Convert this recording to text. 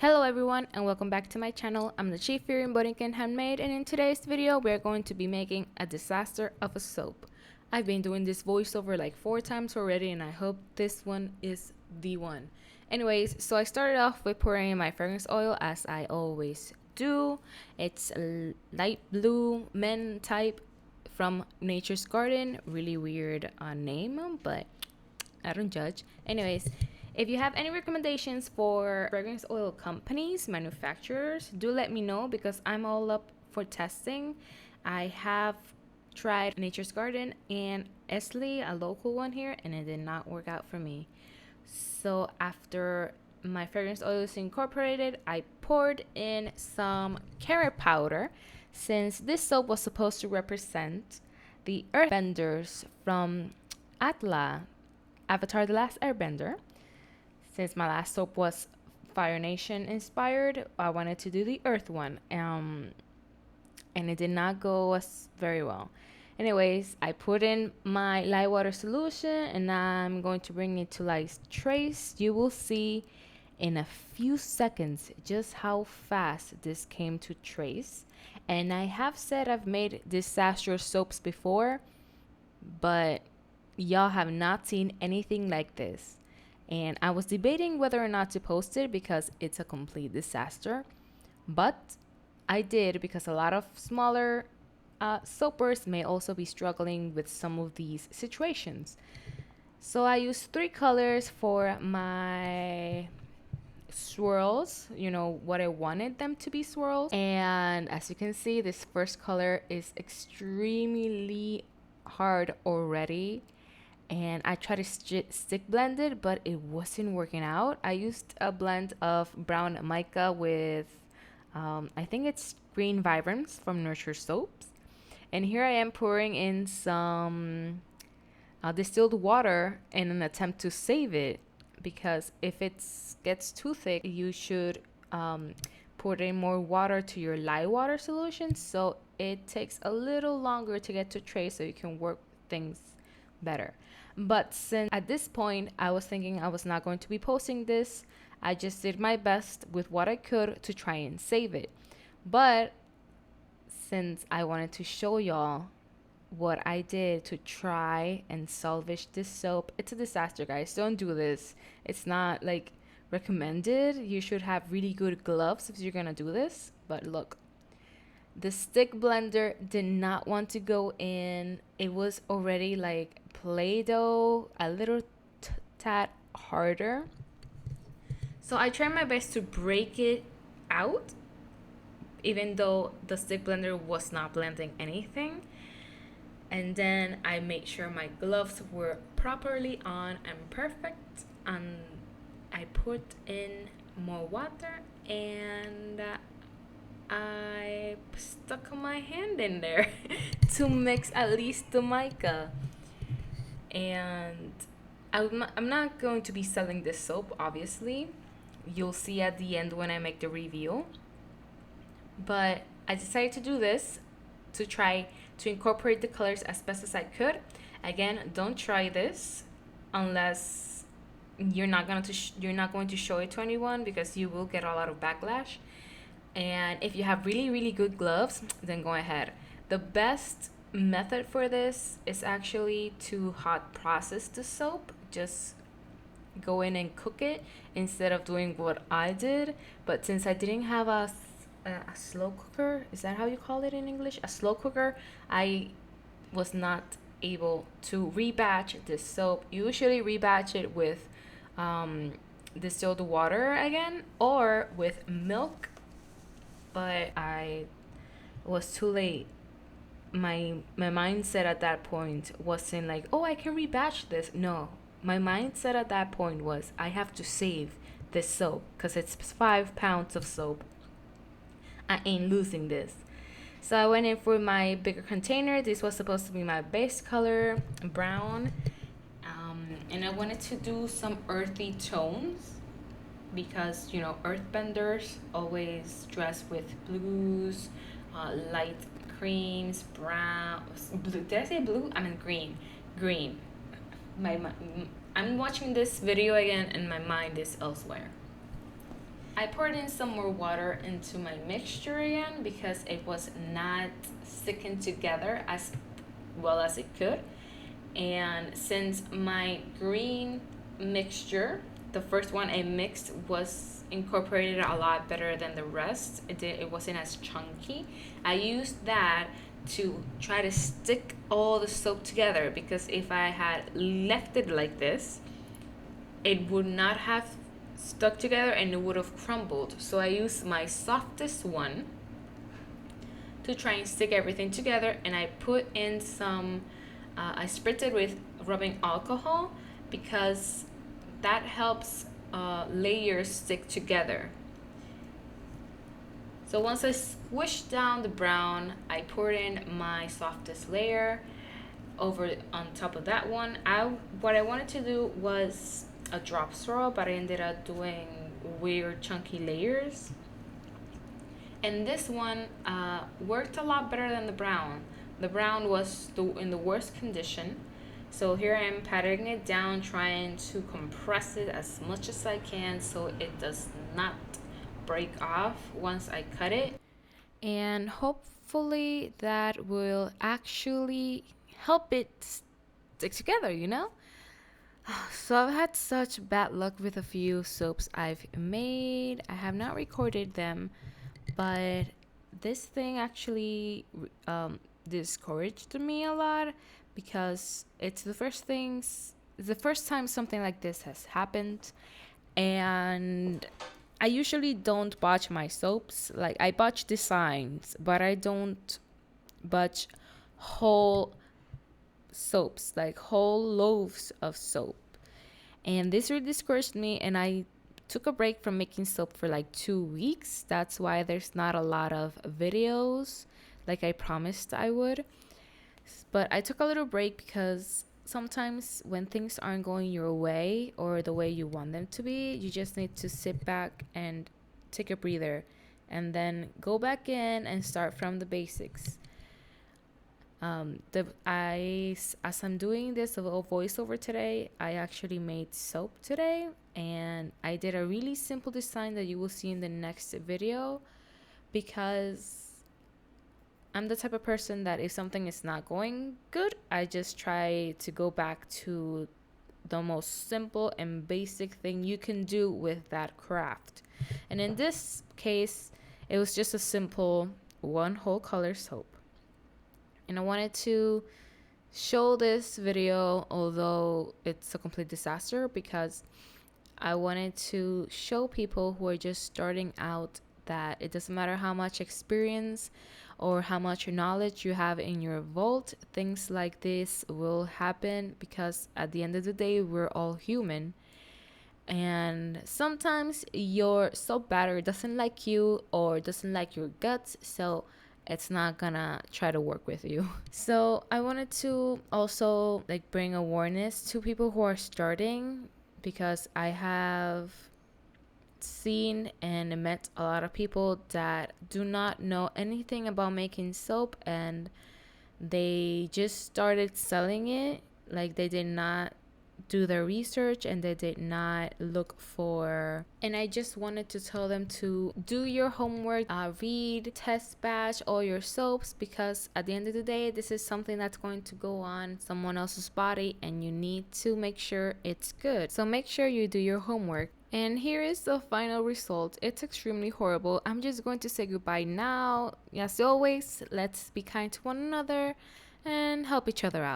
Hello everyone and welcome back to my channel. I'm the chief here in Borinquen Handmade, and in today's video we're going to be making a disaster of a soap. I've been doing this voiceover like 4 times already and I hope this one is the one. Anyways, so I started off with pouring in my fragrance oil as I always do. It's a light blue men type from Nature's Garden. Really weird name, but I don't judge. Anyways, if you have any recommendations for fragrance oil companies, manufacturers, do let me know because I'm all up for testing. I have tried Nature's Garden and Esley, a local one here, and it did not work out for me. So after my fragrance oil is incorporated, I poured in some carrot powder since this soap was supposed to represent the earthbenders from Avatar The Last Airbender. Since my last soap was Fire Nation inspired, I wanted to do the Earth one. And it did not go as very well. Anyways, I put in my light water solution and I'm going to bring it to light trace. You will see in a few seconds just how fast this came to trace. And I have said I've made disastrous soaps before, but y'all have not seen anything like this. And I was debating whether or not to post it because it's a complete disaster. But I did because a lot of smaller soapers may also be struggling with some of these situations. So I used 3 colors for my swirls, you know, what I wanted them to be swirls. And as you can see, this first color is extremely hard already. And I tried to stick blend it, but it wasn't working out. I used a blend of brown mica with, I think it's green vibrance from Nurture Soaps. And here I am pouring in some distilled water in an attempt to save it. Because if it gets too thick, you should put in more water to your light water solution. So it takes a little longer to get to trace so you can work things better. But since at this point I was thinking I was not going to be posting this, I just did my best with what I could to try and save it. But since I wanted to show y'all what I did to try and salvage this soap, it's a disaster, guys. Don't do this. It's not like recommended. You should have really good gloves if you're gonna do this. But look, the stick blender did not want to go in. It was already like Play-Doh, a little tad harder. So I tried my best to break it out, even though the stick blender was not blending anything. And then I made sure my gloves were properly on and perfect. And I put in more water and I stuck my hand in there to mix at least the mica. And I'm not going to be selling this soap, obviously. You'll see at the end when I make the review. But I decided to do this to try to incorporate the colors as best as I could. Again, don't try this unless you're not going to show it to anyone, because you will get a lot of backlash. And if you have really, really good gloves, then go ahead. The best method for this is actually to hot process the soap. Just go in and cook it instead of doing what I did. But since I didn't have a slow cooker, is that how you call it in English? A slow cooker, I was not able to rebatch this soap. Usually rebatch it with distilled water again or with milk, but I was too late. My mindset at that point wasn't like, oh, I can rebatch this. No, my mindset at that point was I have to save this soap because it's 5 pounds of soap. I ain't losing this. So I went in for my bigger container. This was supposed to be my base color, brown. And I wanted to do some earthy tones because, you know, earthbenders always dress with blues, light creams, brown, blue. Did I say blue? I mean green. I'm watching this video again and my mind is elsewhere. I poured in some more water into my mixture again because it was not sticking together as well as it could. And since my green mixture, the first one I mixed, was incorporated a lot better than the rest, it wasn't as chunky. I used that to try to stick all the soap together, because if I had left it like this, it would not have stuck together and it would have crumbled. So I used my softest one to try and stick everything together, and I put in some I spritz it with rubbing alcohol because that helps layers stick together. So once I squished down the brown, I poured in my softest layer over on top of that one. What I wanted to do was a drop swirl, but I ended up doing weird chunky layers. And this one worked a lot better than the brown. The brown was in the worst condition. So here I am patting it down, trying to compress it as much as I can so it does not break off once I cut it. And hopefully that will actually help it stick together, you know? So I've had such bad luck with a few soaps I've made. I have not recorded them, but this thing actually discouraged me a lot because it's the first time something like this has happened. And I usually don't botch my soaps. Like, I botch designs, but I don't botch whole soaps, like whole loaves of soap. And this really discouraged me, and I took a break from making soap for like 2 weeks. That's why there's not a lot of videos like I promised I would. But I took a little break because sometimes when things aren't going your way or the way you want them to be, you just need to sit back and take a breather and then go back in and start from the basics. As I'm doing this little voiceover today, I actually made soap today, and I did a really simple design that you will see in the next video, because I'm the type of person that if something is not going good, I just try to go back to the most simple and basic thing you can do with that craft. And in this case, it was just a simple one whole color soap. And I wanted to show this video, although it's a complete disaster, because I wanted to show people who are just starting out that it doesn't matter how much experience or how much knowledge you have in your vault, things like this will happen, because at the end of the day, we're all human. And sometimes your soap batter doesn't like you or doesn't like your guts, so it's not gonna try to work with you. So I wanted to also bring awareness to people who are starting, because I have seen and met a lot of people that do not know anything about making soap, and they just started selling it. Like, they did not do their research and they did not look for, and I just wanted to tell them to do your homework, read, test batch all your soaps, because at the end of the day, this is something that's going to go on someone else's body and you need to make sure it's good. So make sure you do your homework. And here is the final result. It's extremely horrible. I'm just going to say goodbye now. As always, let's be kind to one another and help each other out.